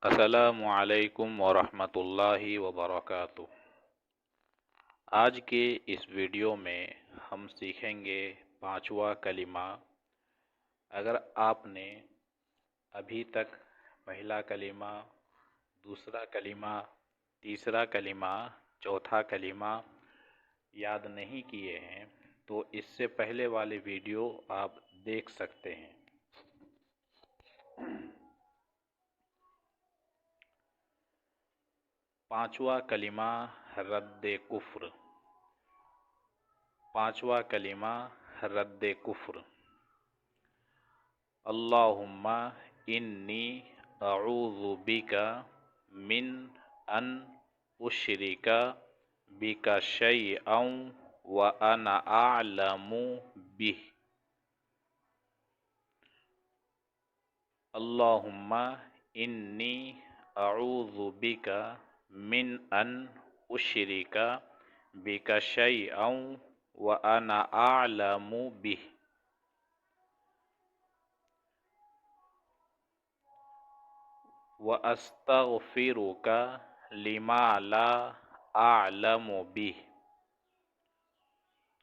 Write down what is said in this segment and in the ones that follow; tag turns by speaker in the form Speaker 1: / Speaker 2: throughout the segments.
Speaker 1: السلام علیکم ورحمۃ اللہ وبرکاتہ۔ آج کے اس ویڈیو میں ہم سیکھیں گے پانچواں کلمہ۔ اگر آپ نے ابھی تک پہلا کلمہ، دوسرا کلمہ، تیسرا کلمہ، چوتھا کلمہ یاد نہیں کیے ہیں تو اس سے پہلے والے ویڈیو آپ دیکھ سکتے ہیں۔ پانچواں کلمہ رد کفر۔ پانچواں کلمہ رد کفر۔ اللہم انی اعوذ بک من ان اشرک بک شیئا وانا اعلم بہ۔ اللہم انی اعوذ بک من ان اشرک بک شیئا وانا اعلم بہ۔ وَأَسْتَغْفِرُكَ لِمَا لَا أَعْلَمُ بِهِ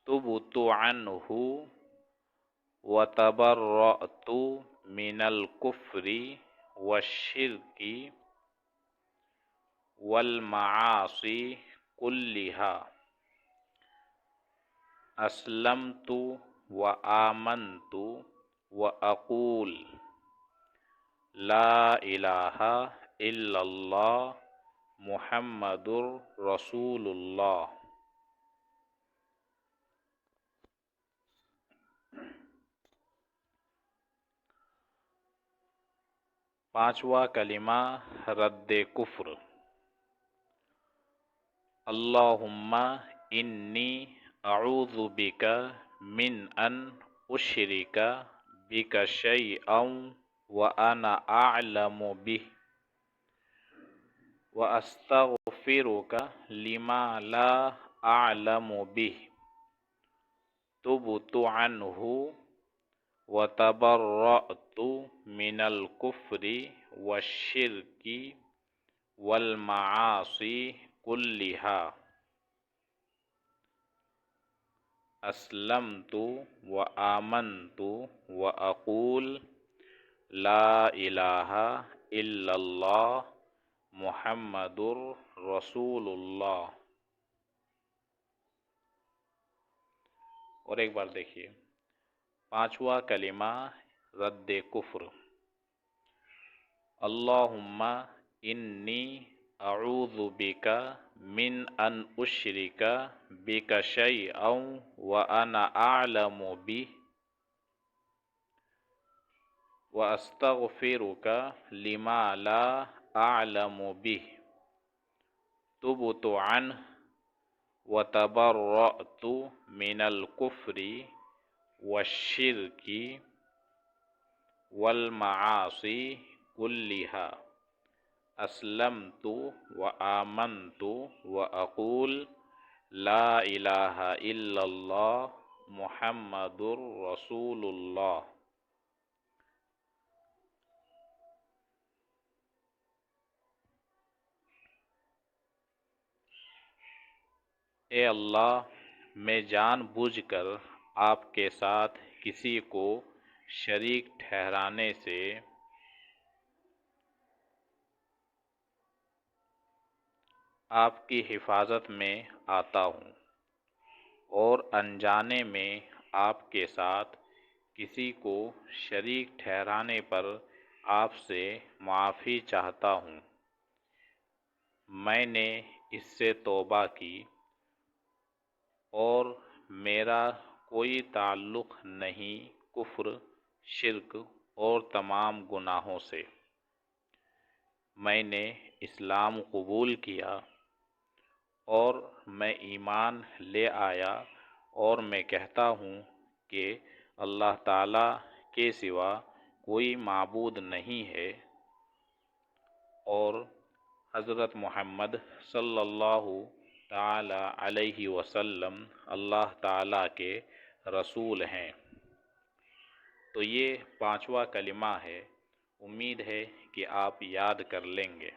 Speaker 1: تُبْتُ عَنْهُ وَتَبَرَّأْتُ مِنَ الْكُفْرِ وَالشِّرْكِ وَالْمَعَاصِي كُلِّهَا أَسْلَمْتُ وَآمَنْتُ وَأَقُولُ لا الہ الا اللہ محمد رسول اللہ۔ پانچواں کلمہ رد کفر۔ اللہم انی اعوذ بک من ان اشرک بک شیئا وانا اعلم بہ واستغفرک لما لا اعلم بہ تبت عنہ وتبرأت من الكفر والشرك والمعاصي كلها اسلمت وآمنت وأقول لا الہ الا اللہ محمد رسول اللہ۔ اور ایک بار دیکھیے پانچواں کلمہ رد کفر۔ اللہم انی اعوذ بک من ان اشرک بک شیئا وانا اعلم بہ وَأَسْتَغْفِرُكَ لِمَا لَا أَعْلَمُ بِهِ تُبْتُ عَنْهُ وَتَبَرَّأْتُ مِنَ الْكُفْرِ وَالشِّرْكِ وَالْمَعَاصِي كُلِّهَا أَسْلَمْتُ وَآمَنْتُ وَأَقُولُ لَا إِلَهَ إِلَّا اللَّهُ مُحَمَّدٌ رَسُولُ اللَّهِ۔ اے اللہ، میں جان بوجھ کر آپ کے ساتھ کسی کو شریک ٹھہرانے سے آپ کی حفاظت میں آتا ہوں، اور انجانے میں آپ کے ساتھ کسی کو شریک ٹھہرانے پر آپ سے معافی چاہتا ہوں۔ میں نے اس سے توبہ کی اور میرا کوئی تعلق نہیں کفر، شرک اور تمام گناہوں سے۔ میں نے اسلام قبول کیا اور میں ایمان لے آیا، اور میں کہتا ہوں کہ اللہ تعالیٰ کے سوا کوئی معبود نہیں ہے، اور حضرت محمد صلی اللہ تعالی علیہ وسلم اللہ تعالیٰ کے رسول ہیں۔ تو یہ پانچواں کلمہ ہے۔ امید ہے کہ آپ یاد کر لیں گے۔